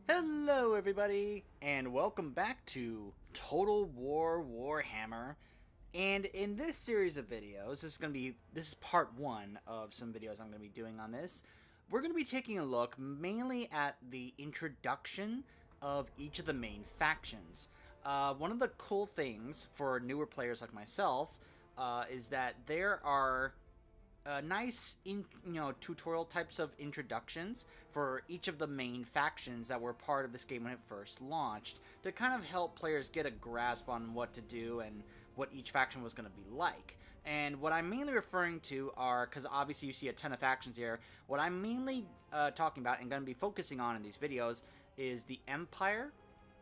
Hello everybody, and welcome back to Total War Warhammer. And in this series of videos, this is part one of some videos I'm going to be doing on this. We're going to be taking a look mainly at the introduction of each of the main factions. One of the cool things for newer players like myself is that there are nice, tutorial types of introductions for each of the main factions that were part of this game when it first launched to kind of help players get a grasp on what to do and what each faction was going to be like. And what I'm mainly referring to are, because obviously you see a ton of factions here, what I'm mainly talking about and going to be focusing on in these videos is the Empire,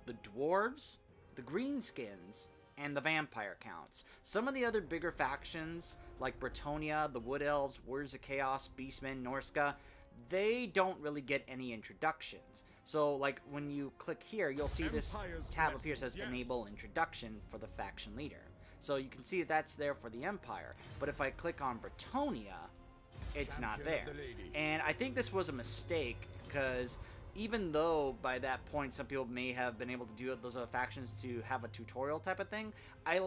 the Dwarves, the Greenskins, and the Vampire Counts. Some of the other bigger factions, like Bretonnia, the Wood Elves, Warriors of Chaos, Beastmen, Norska, they don't really get any introductions. So, like, when you click here, you'll see this tab up here says Enable Introduction for the faction leader. So you can see that that's there for the Empire. But if I click on Bretonnia, it's not there. And I think this was a mistake, because even though by that point some people may have been able to do those other factions to have a tutorial type of thing, I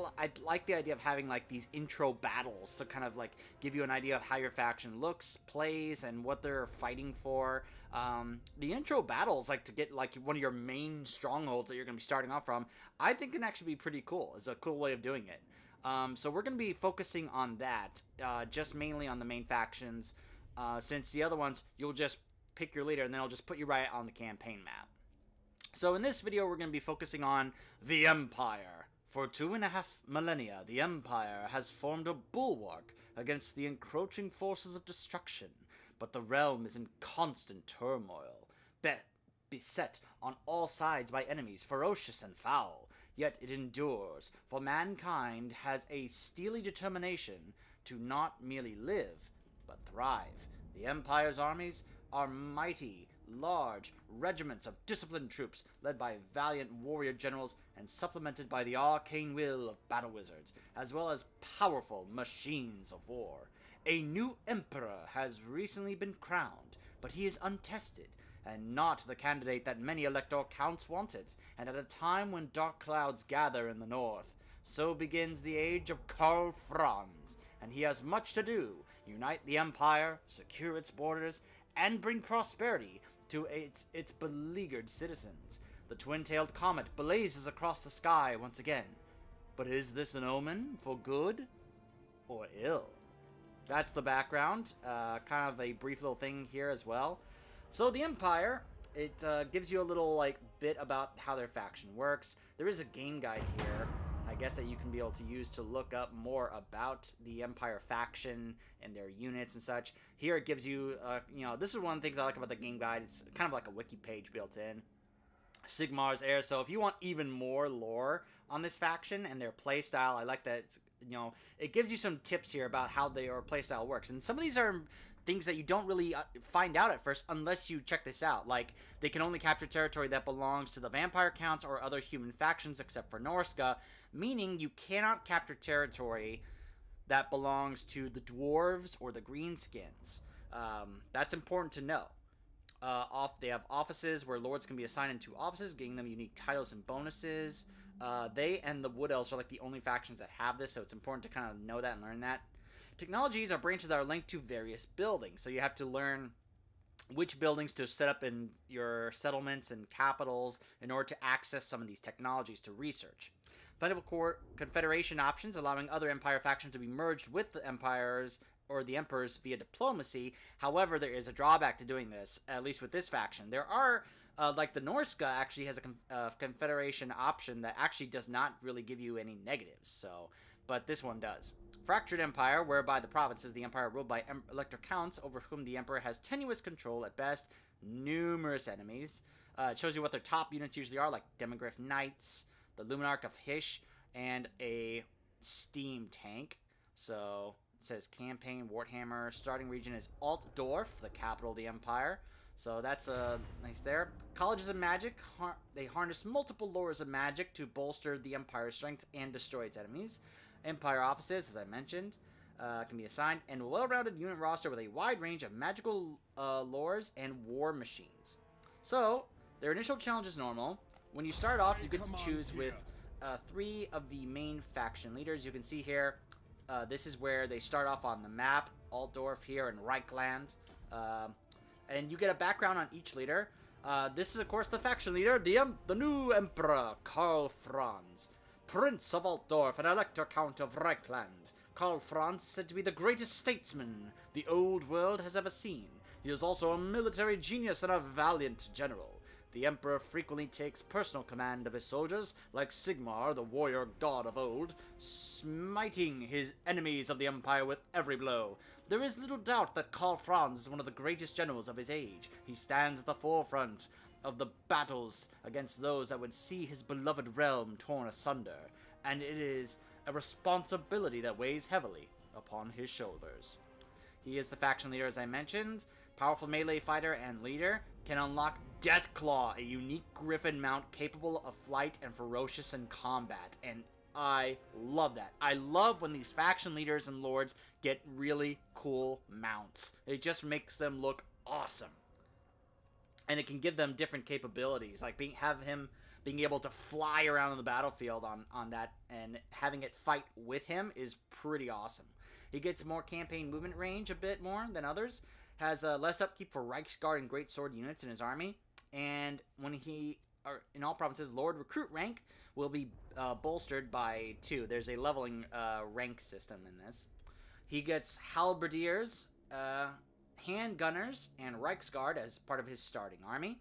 like the idea of having like these intro battles to kind of like give you an idea of how your faction looks, plays, and what they're fighting for. The intro battles, like to get like one of your main strongholds that you're going to be starting off from, I think can actually be pretty cool. It's a cool way of doing it. So we're going to be focusing on that, just mainly on the main factions, since the other ones, you'll just pick your leader and then it'll just put you right on the campaign map. So in this video, we're going to be focusing on the Empire. For 2.5 millennia, the Empire has formed a bulwark against the encroaching forces of destruction, but the realm is in constant turmoil, beset on all sides by enemies ferocious and foul, yet it endures, for mankind has a steely determination to not merely live, but thrive. The Empire's armies are mighty, large regiments of disciplined troops led by valiant warrior generals and supplemented by the arcane will of battle wizards, as well as powerful machines of war. A new emperor has recently been crowned, but he is untested, and not the candidate that many elector counts wanted, and at a time when dark clouds gather in the north. So begins the age of Karl Franz, and he has much to do: unite the Empire, secure its borders, and bring prosperity to its beleaguered citizens. The twin-tailed comet blazes across the sky once again. But is this an omen for good or ill? That's the background. Kind of a brief little thing here as well. So the Empire, it gives you a little bit about how their faction works. There is a game guide here, I guess, that you can be able to use to look up more about the Empire faction and their units and such. Here it gives you, this is one of the things I like about the game guide. It's kind of like a wiki page built in. Sigmar's heir. So if you want even more lore on this faction and their playstyle, I like that it's, it gives you some tips here about how their playstyle works. And some of these are things that you don't really find out at first unless you check this out. Like, they can only capture territory that belongs to the Vampire Counts or other human factions except for Norska, meaning you cannot capture territory that belongs to the Dwarves or the Greenskins. That's important to know. They have offices where lords can be assigned into offices, giving them unique titles and bonuses. They and the Wood Elves are like the only factions that have this, so it's important to kind of know that and learn that. Technologies are branches that are linked to various buildings, so you have to learn which buildings to set up in your settlements and capitals in order to access some of these technologies to research. Plentiful confederation options, allowing other Empire factions to be merged with the Empires or the Emperors via diplomacy. However, there is a drawback to doing this, at least with this faction. There are, like the Norska actually has a confederation option that actually does not really give you any negatives, but this one does. Fractured Empire, whereby the provinces of the Empire are ruled by elector counts over whom the Emperor has tenuous control at best. Numerous enemies. It shows you what their top units usually are, like Demogryph Knights, the Luminarch of Hish, and a steam tank. So it says Campaign, Warhammer. Starting region is Altdorf, the capital of the Empire. So that's nice there. Colleges of Magic. They harness multiple lores of magic to bolster the Empire's strength and destroy its enemies. Empire offices, as I mentioned, can be assigned. And a well-rounded unit roster with a wide range of magical lores and war machines. So, Their initial challenge is normal. When you start off, you get to choose with 3 of the main faction leaders. You can see here, this is where they start off on the map. Altdorf here and Reichland. And you get a background on each leader. This is, of course, the faction leader, the new Emperor, Karl Franz, Prince of Altdorf and Elector Count of Reichland. Karl Franz is said to be the greatest statesman the old world has ever seen. He is also a military genius and a valiant general. The Emperor frequently takes personal command of his soldiers, like Sigmar, the warrior god of old, smiting his enemies of the Empire with every blow. There is little doubt that Karl Franz is one of the greatest generals of his age. He stands at the forefront of the battles against those that would see his beloved realm torn asunder, and it is a responsibility that weighs heavily upon his shoulders. He is the faction leader, as I mentioned. Powerful melee fighter and leader, can unlock Deathclaw, a unique griffin mount capable of flight and ferocious in combat, and I love that. I love when these faction leaders and lords get really cool mounts. It just makes them look awesome. And it can give them different capabilities, like have him being able to fly around the battlefield on that, and having it fight with him is pretty awesome. He gets more campaign movement range a bit more than others, has less upkeep for Reichsguard and Greatsword units in his army, and when in all provinces, Lord Recruit rank will be bolstered by 2. There's a leveling rank system in this. He gets Halberdiers, Handgunners, and Reichsguard as part of his starting army.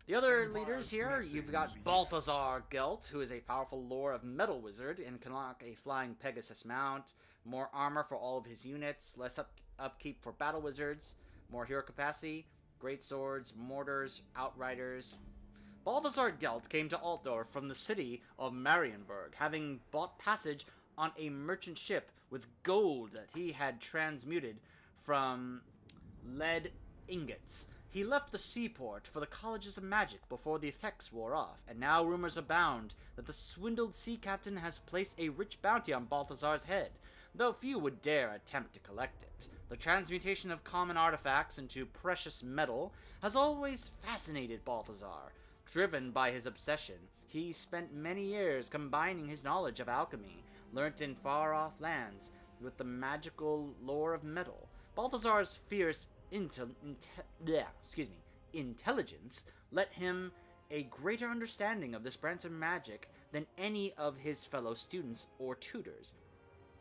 The other leaders here, you've got Balthazar Gelt, who is a powerful lore of Metal Wizard and can unlock a Flying Pegasus mount, more armor for all of his units, less upkeep for Battle Wizards, more hero capacity, great swords, mortars, outriders. Balthazar Gelt came to Altdorf from the city of Marienburg, having bought passage on a merchant ship with gold that he had transmuted from lead ingots. He left the seaport for the colleges of magic before the effects wore off, and now rumors abound that the swindled sea captain has placed a rich bounty on Balthazar's head, though few would dare attempt to collect it. The transmutation of common artifacts into precious metal has always fascinated Balthazar. Driven by his obsession, he spent many years combining his knowledge of alchemy, learnt in far-off lands, with the magical lore of metal. Balthazar's fierce intelligence let him a greater understanding of this branch of magic than any of his fellow students or tutors,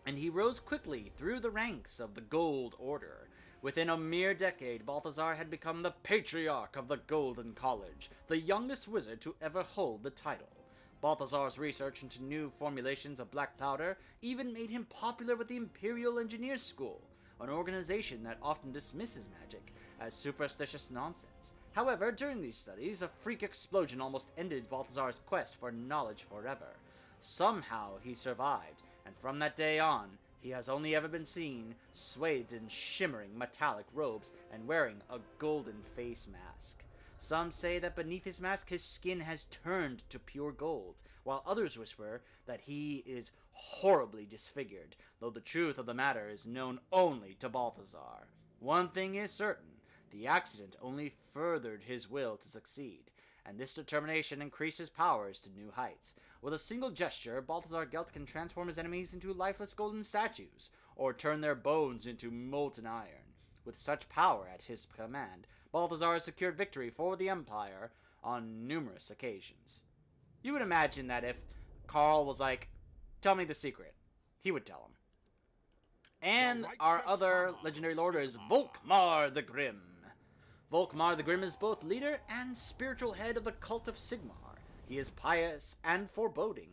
and he rose quickly through the ranks of the Gold Order. Within a mere decade, Balthazar had become the Patriarch of the Golden College, the youngest wizard to ever hold the title. Balthazar's research into new formulations of black powder even made him popular with the Imperial Engineers School, an organization that often dismisses magic as superstitious nonsense. However, during these studies, a freak explosion almost ended Balthazar's quest for knowledge forever. Somehow he survived, and from that day on, he has only ever been seen swathed in shimmering metallic robes and wearing a golden face mask. Some say that beneath his mask his skin has turned to pure gold, while others whisper that he is horribly disfigured, though the truth of the matter is known only to Balthazar. One thing is certain, the accident only furthered his will to succeed, and this determination increased his powers to new heights. With a single gesture, Balthazar Gelt can transform his enemies into lifeless golden statues, or turn their bones into molten iron. With such power at his command, Balthazar has secured victory for the Empire on numerous occasions. You would imagine that if Karl was like, tell me the secret, he would tell him. And our other legendary lord is Volkmar the Grim. Volkmar the Grim is both leader and spiritual head of the cult of Sigmar. He is pious and foreboding.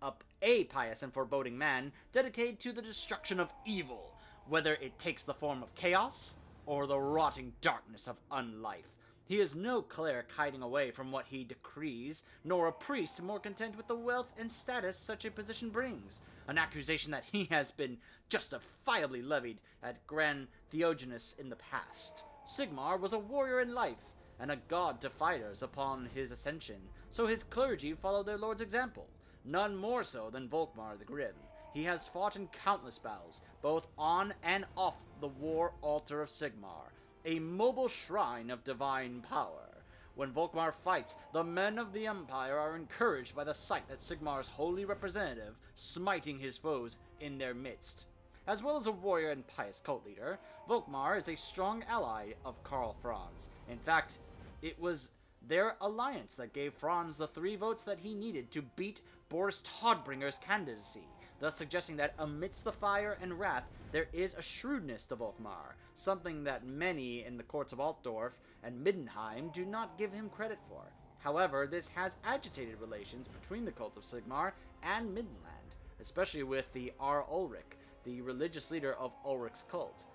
A pious and foreboding man dedicated to the destruction of evil, whether it takes the form of chaos or the rotting darkness of unlife. He is no cleric hiding away from what he decrees, nor a priest more content with the wealth and status such a position brings, an accusation that he has been justifiably levied at Grand Theogenes in the past. Sigmar was a warrior in life, and a god to fighters upon his ascension, so his clergy followed their lord's example, none more so than Volkmar the Grim. He has fought in countless battles, both on and off the war altar of Sigmar, a mobile shrine of divine power. When Volkmar fights, the men of the Empire are encouraged by the sight that Sigmar's holy representative smiting his foes in their midst. As well as a warrior and pious cult leader, Volkmar is a strong ally of Karl Franz. In fact, it was their alliance that gave Franz the 3 votes that he needed to beat Boris Todbringer's candidacy, thus suggesting that amidst the fire and wrath, there is a shrewdness to Volkmar, something that many in the courts of Altdorf and Middenheim do not give him credit for. However, this has agitated relations between the cult of Sigmar and Middenland, especially with the R. Ulrich, the religious leader of Ulrich's cult.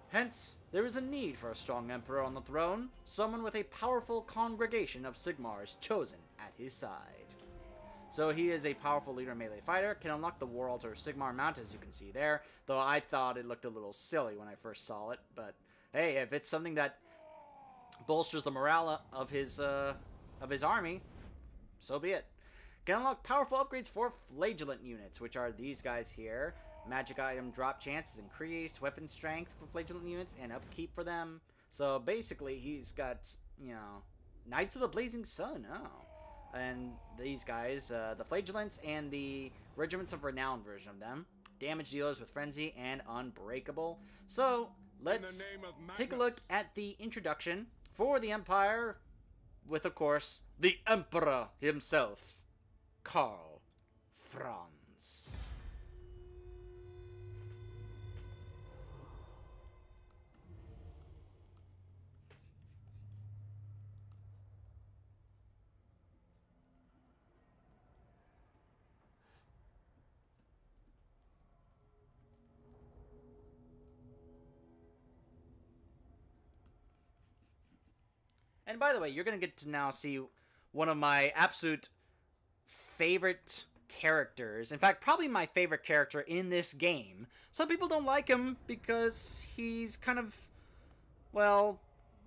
Hence, there is a need for a strong emperor on the throne, someone with a powerful congregation of Sigmars chosen at his side. So he is a powerful leader melee fighter, can unlock the War Altar Sigmar mount as you can see there, though I thought it looked a little silly when I first saw it, but hey, if it's something that bolsters the morale of his army, so be it. Can unlock powerful upgrades for Flagellant units, which are these guys here. Magic item drop chance is increased, weapon strength for Flagellant units, and upkeep for them. So basically, he's got, you know, Knights of the Blazing Sun, and these guys, the Flagellants and the Regiments of Renown version of them. Damage dealers with Frenzy and Unbreakable. So, let's take a look at the introduction for the Empire with, of course, the Emperor himself, Karl Franz. And by the way, you're going to get to now see one of my absolute favorite characters. In fact, probably my favorite character in this game. Some people don't like him because he's kind of, well,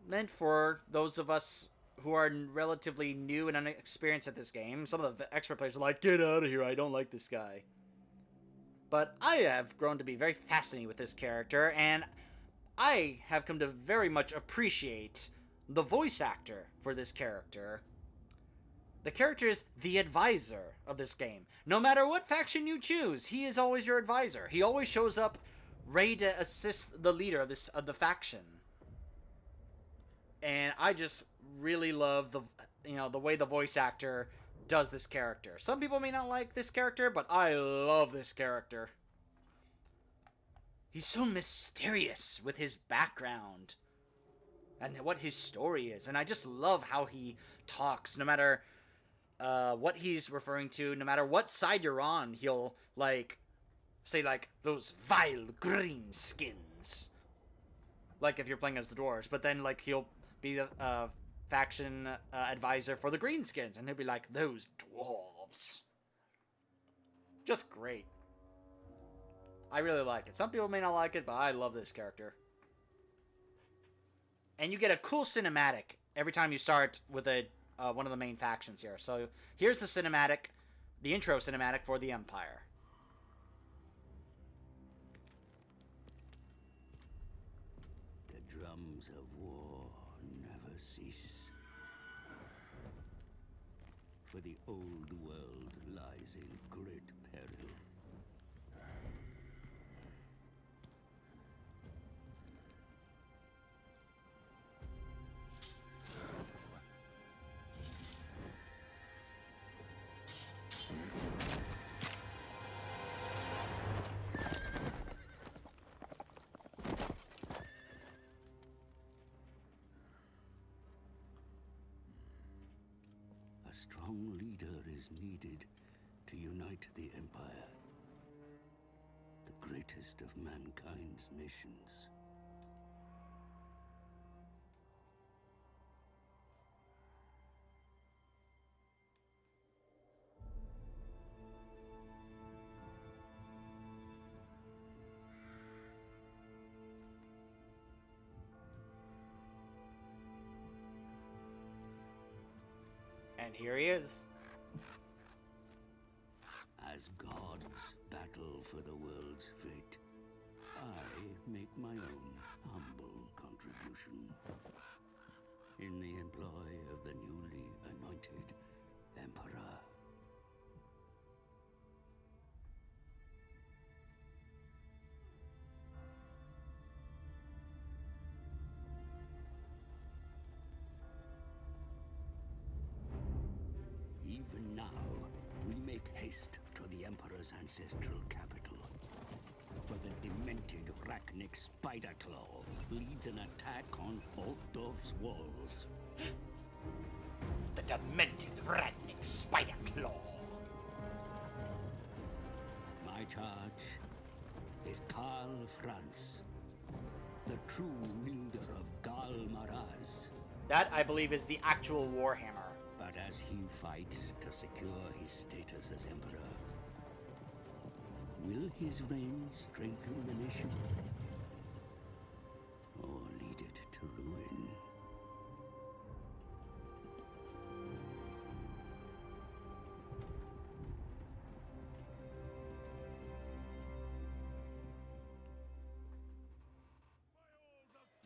meant for those of us who are relatively new and inexperienced at this game. Some of the expert players are like, get out of here, I don't like this guy. But I have grown to be very fascinated with this character, and I have come to very much appreciate the voice actor for this character. The character is the advisor of this game. No matter what faction you choose, he is always your advisor. He always shows up ready to assist the leader of the faction. And I just really love the way the voice actor does this character. Some people may not like this character, but I love this character. He's so mysterious with his background and what his story is, and I just love how he talks. No matter what he's referring to, no matter what side you're on, he'll say those vile green skins, like if you're playing as the dwarves. But then he'll be the faction advisor for the greenskins, and he'll be like, those dwarves. Just great. I really like it. Some people may not like it, but I love this character. And you get a cool cinematic every time you start with one of the main factions here. So here's the cinematic, the intro cinematic for the Empire. The drums of war never cease. For the old world lies in great peril. A strong leader is needed to unite the Empire, the greatest of mankind's nations. And here he is. As gods battle for the world's fate, I make my own humble contribution. in the employ of the newly anointed Emperor. Even now, we make haste to the Emperor's ancestral capital. For the demented Rachnic Spiderclaw leads an attack on Altdorf's walls. The demented Rachnic Spiderclaw. My charge is Karl Franz, the true wielder of Gal Maraz. That, I believe, is the actual Warhammer. But as he fights to secure his status as Emperor, will his reign strengthen the nation? Or lead it to ruin?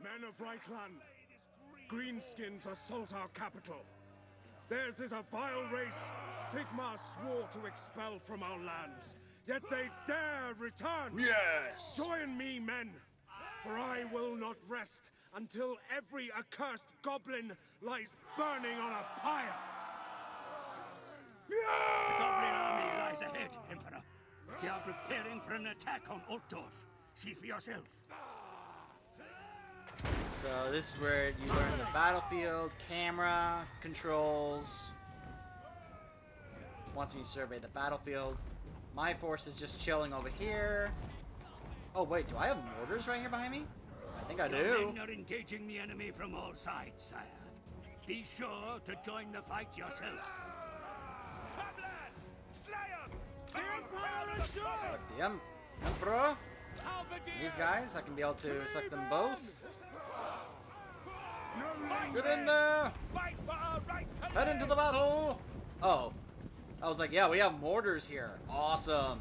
Men of Reichland, greenskins assault our capital. Theirs is a vile race Sigmar swore to expel from our lands. Yet they dare return! Yes! Join me, men! For I will not rest until every accursed goblin lies burning on a pyre! The Goblin army lies ahead, Emperor. They are preparing for an attack on Altdorf. See for yourself. So this is where you learn the battlefield, camera, controls. Wants me to survey the battlefield. My force is just chilling over here. Oh wait, do I have mortars right here behind me? I think I do. Your men are engaging the enemy from all sides, sire. Be sure to join the fight yourself. Come, lads! Slay 'em! The Emperor endures! The Emperor? These guys, I can be able to select them both. Get in there! Head into the battle! Oh. I was like, yeah, we have mortars here. Awesome.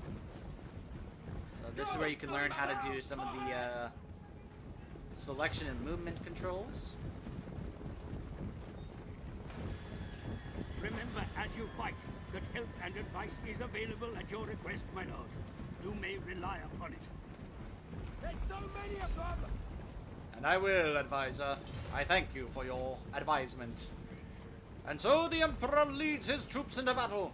So this is where you can learn how to do some of the selection and movement controls. Remember, as you fight, that help and advice is available at your request, my lord. You may rely upon it. There's so many of them! And I will, advisor. I thank you for your advisement. And so the Emperor leads his troops into battle.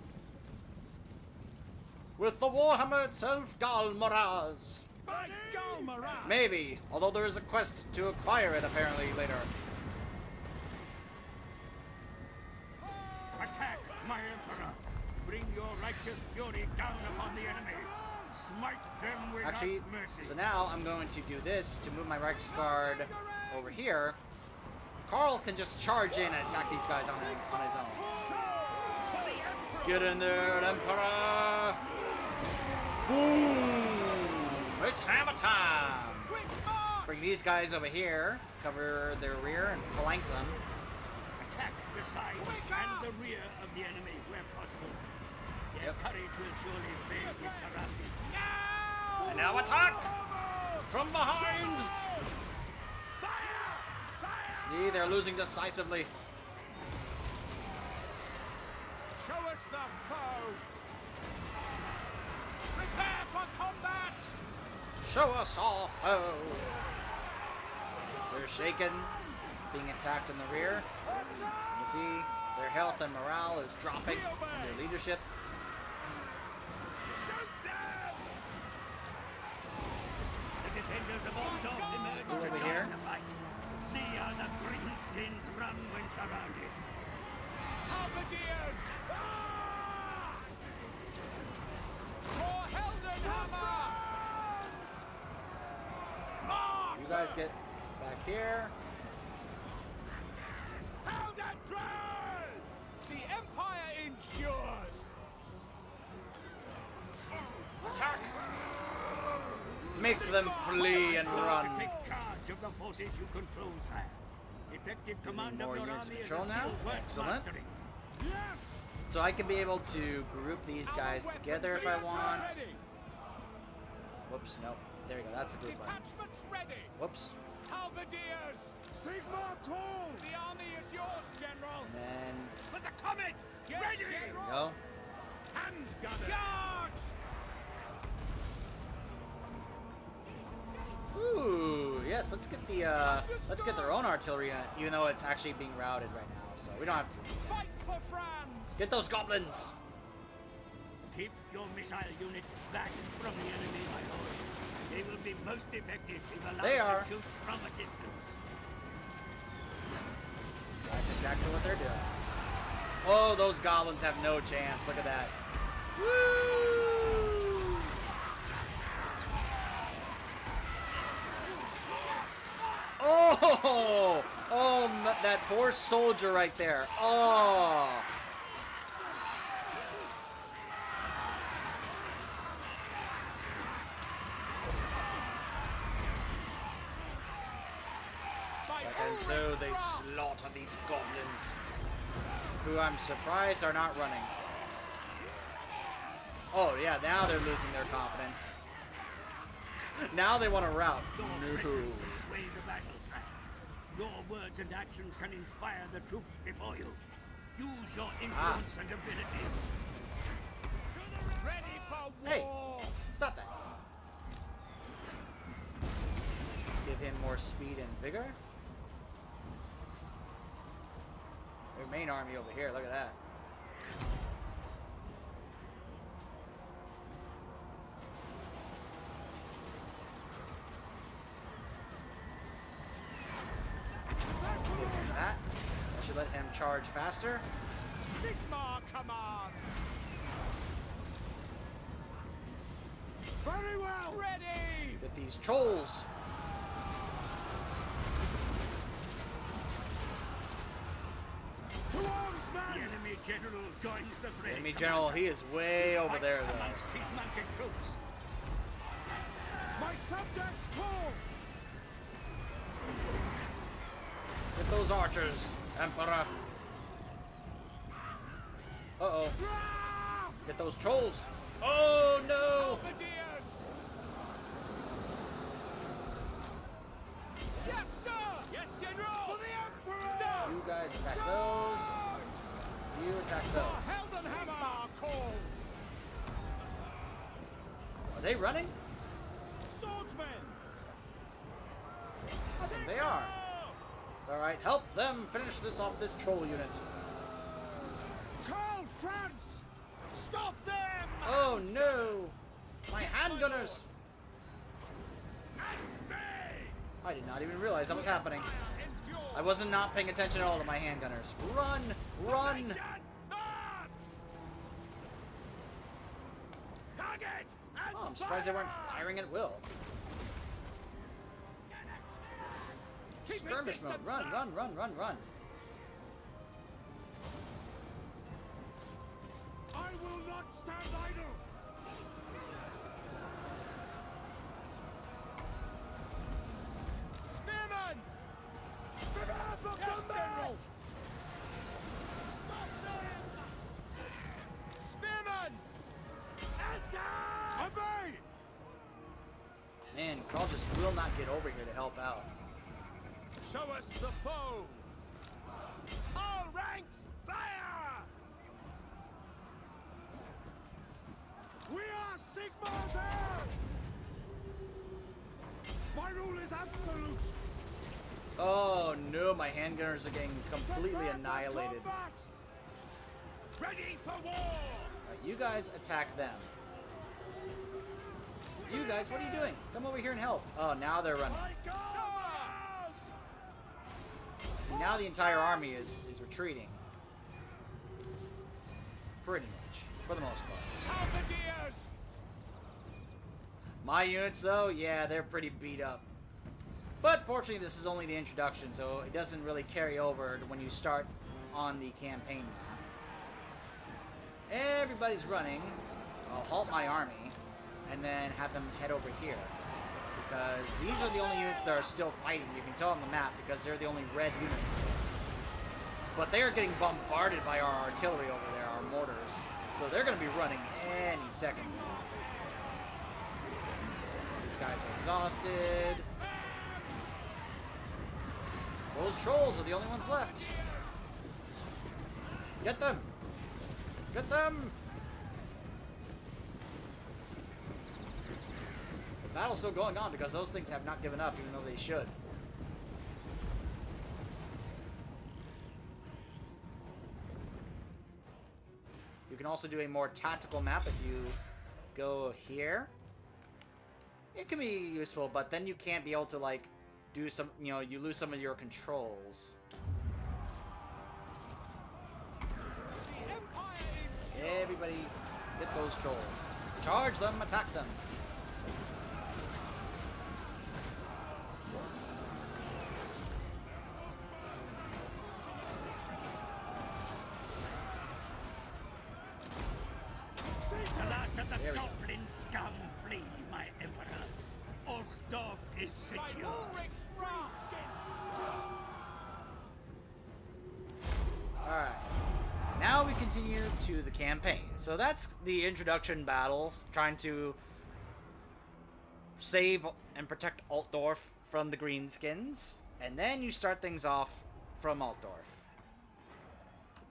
With the Warhammer itself, Gal Maraz. Gal Maraz! Maybe, although there is a quest to acquire it apparently later. Attack, my Emperor! Bring your righteous fury down upon the enemy! Smite them without Actually, mercy! so now I'm going to do this to move my Reichsguard over here. Carl can just charge in and attack these guys on his own. Get in there, Emperor! Boom! It's hammer time! Bring these guys over here, cover their rear, and flank them. Attack the sides and the rear of the enemy where possible. Their courage will surely fade with surrounding. And now attack! From behind! See, they're losing decisively. Show us the foe! Prepare for combat! Show us our foe! They're shaken, being attacked in the rear. You see, their health and morale is dropping in their leadership. Shoot them! The defenders of Altdorf emerge Over to here. join the fight. See how the greenskins run when surrounded. Halberdiers! Ah! For Heldenhammer! March! You guys get back here. Pound and drill! The Empire endures! Attack! Make them flee and run. Take charge of the forces you control, sire. Effective command more of your units army to is control a now? skill worth Excellent. mastering. Yes! So I can be able to group these guys together if I want. Ready. Whoops, nope. There we go, that's a good one. Detachments ready! Whoops. Halberdiers! Sigmar call! The army is yours, General! And then For the comet! Yes, Ready! there General! we go. Handgunners! Charge! Ooh, yes. Let's get their own artillery, even though it's actually being routed right now. So we don't have to. Fight for France! Get those goblins. Keep your missile units back from the enemy, my lord. They will be most effective if allowed They are. to shoot from a distance. That's exactly what they're doing. Oh, those goblins have no chance. Look at that. Woo! Oh! Oh, that poor soldier right there. Oh! And so they slaughter these goblins, who I'm surprised are not running. Oh yeah, now they're losing their confidence. Now they want to rout. Your No. presence will sway the battle, sire. Your words and actions can inspire the troops before you. Use your influence and abilities. Ready for Hey, war! stop that. Give him more speed and vigor. Their main army over here, look at that. That. I should let him charge faster. Sigmar commands! Very well! Ready! Get these trolls. To arms, The man! enemy general joins the fray. Enemy general, he is way over there Fights though. amongst his mounted troops. My subjects call! Get those archers, Emperor. Uh-oh. Get those trolls. Oh no! Halberdiers! Yes, sir! Yes, General! For the Emperor! Sir! You guys attack those. You attack those. Heldenhammer calls! Are they running? Swordsmen! I think they are. It's alright. Help them finish this off, this troll unit. Call France! Stop them! Oh no! My handgunners! I did not even realize that was happening. I wasn't not paying attention at all to my handgunners. Run! Run! Oh, I'm surprised they weren't firing at will. Skirmish mode. Run, run, run, run, run. I will not stand idle! Spearman! Prepare for combat! Stop them! Spearman! Attack! Obey! Man, Carl just will not get over here to help out. Show us the foe! All ranks, fire! We are Sigmar's heirs! My rule is absolute! Oh no, my handgunners are getting completely Prepare for annihilated. combat! Ready for war! Alright, you guys attack them. You guys, what are you doing? Come over here and help. Oh, now they're running. My God! See, now the entire army is retreating. Pretty much, for the most part. Halberdiers! My units, though, yeah, they're pretty beat up. But fortunately, this is only the introduction, so it doesn't really carry over to when you start on the campaign. Everybody's running. I'll halt my army and then have them head over here. Because these are the only units that are still fighting. You can tell on the map because they're the only red units there. But they are getting bombarded by our artillery over there, our mortars. So they're going to be running any second now. These guys are exhausted. Those trolls are the only ones left. Get them! Get them! The battle's still going on because those things have not given up, even though they should. You can also do a more tactical map if you go here. It can be useful, but then you can't be able to, like, do some, you know, you lose some of your controls. Everybody, get those trolls. Charge them, attack them. The last of the goblin scum flee, my emperor. Altdorf is secure. Alright. Now we continue to the campaign. So that's the introduction battle, trying to save and protect Altdorf from the Greenskins. And then you start things off from Altdorf.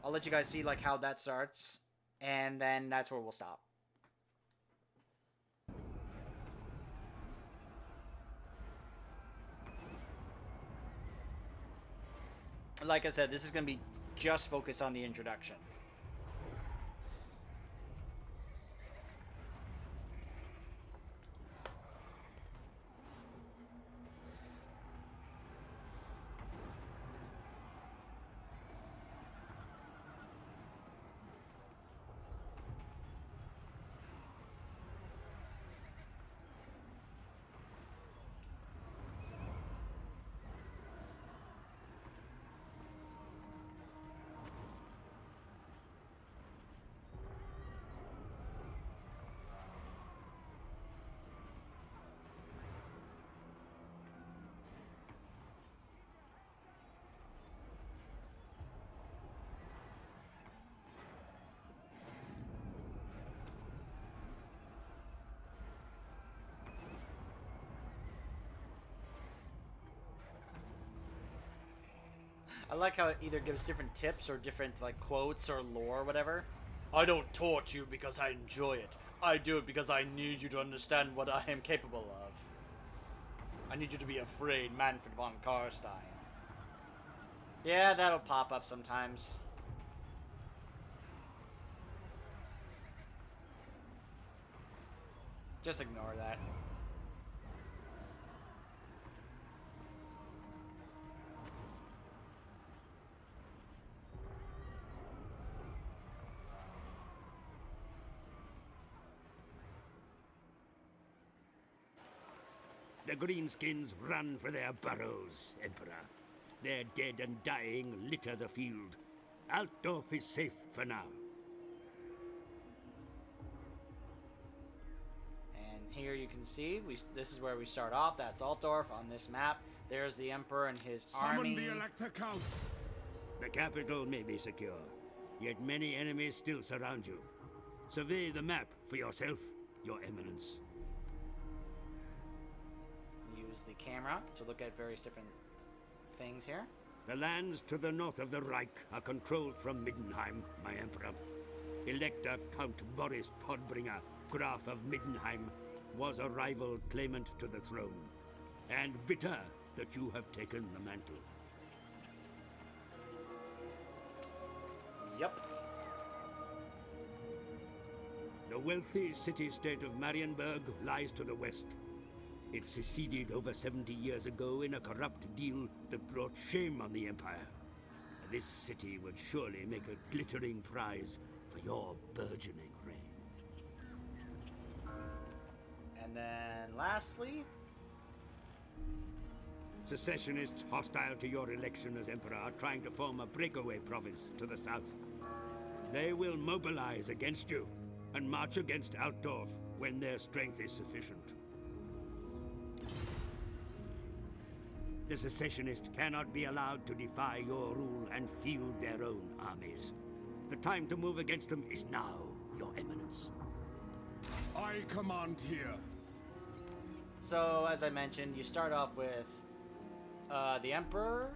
I'll let you guys see like how that starts, and then that's where we'll stop. Like I said, this is going to be just focused on the introduction. I like how it either gives different tips or different, like, quotes or lore or whatever. I don't taunt you because I enjoy it. I do it because I need you to understand what I am capable of. I need you to be afraid, Manfred von Karstein. Yeah, that'll pop up sometimes. Just ignore that. The Greenskins run for their burrows, Emperor. Their dead and dying litter the field. Altdorf is safe for now. And here you can see, this is where we start off. That's Altdorf on this map. There's the Emperor and his army. Summon the Elector Counts. The capital may be secure, yet many enemies still surround you. Survey the map for yourself, Your Eminence. Use the camera to look at various different things here. The lands to the north of the Reich are controlled from Middenheim, my Emperor. Elector Count Boris Todbringer, Graf of Middenheim, was a rival claimant to the throne, and bitter that you have taken the mantle. Yep. The wealthy city-state of Marienburg lies to the west. It seceded over 70 years ago in a corrupt deal that brought shame on the Empire. This city would surely make a glittering prize for your burgeoning reign. And then lastly, Secessionists hostile to your election as Emperor are trying to form a breakaway province to the south. They will mobilize against you and march against Altdorf when their strength is sufficient. The secessionists cannot be allowed to defy your rule and field their own armies. The time to move against them is now, Your Eminence. I command here. so as I mentioned, you start off with the Emperor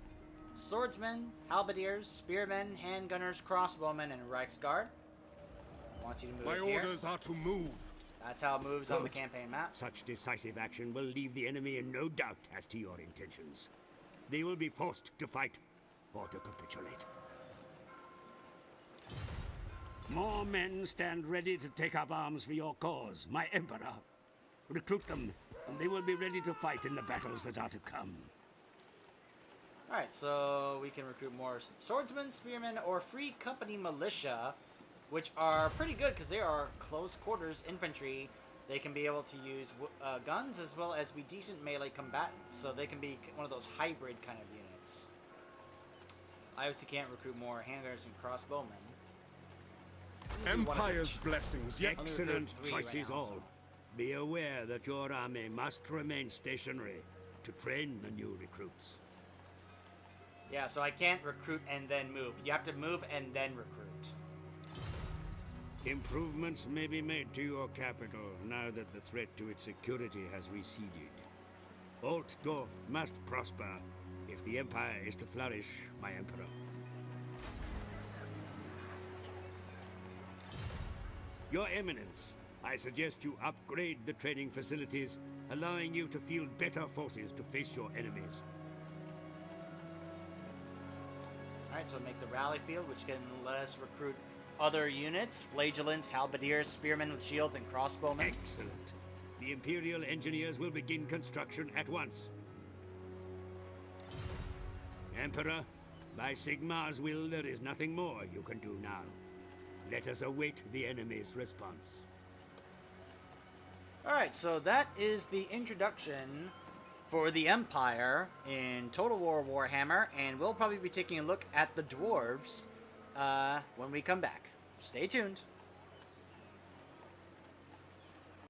swordsmen, halberdiers, spearmen, handgunners, crossbowmen, and Reichsguard. Wants you to move My here. orders are to move. That's how it moves on the campaign map. Such decisive action will leave the enemy in no doubt as to your intentions. They will be forced to fight or to capitulate. More men stand ready to take up arms for your cause, my Emperor. Recruit them, and they will be ready to fight in the battles that are to come. Alright, so we can recruit more swordsmen, spearmen, or free company militia, which are pretty good because they are close quarters infantry. They can be able to use guns as well as be decent melee combatants, so they can be one of those hybrid kind of units. I obviously can't recruit more handgunners and crossbowmen. Empire's blessings, yet Excellent three right choices now, all. so. Be aware that your army must remain stationary to train the new recruits. Yeah, so I can't recruit and then move. You have to move and then recruit. Improvements may be made to your capital now that the threat to its security has receded. Altdorf must prosper if the Empire is to flourish, my Emperor. Your Eminence, I suggest you upgrade the training facilities, allowing you to field better forces to face your enemies. Alright, so make the rally field, which can let us recruit other units, flagellants, halberdiers, spearmen with shields, and crossbowmen. Excellent. The Imperial Engineers will begin construction at once. Emperor, by Sigmar's will, there is nothing more you can do now. Let us await the enemy's response. Alright, so that is the introduction for the Empire in Total War Warhammer, and we'll probably be taking a look at the dwarves when we come back. Stay tuned.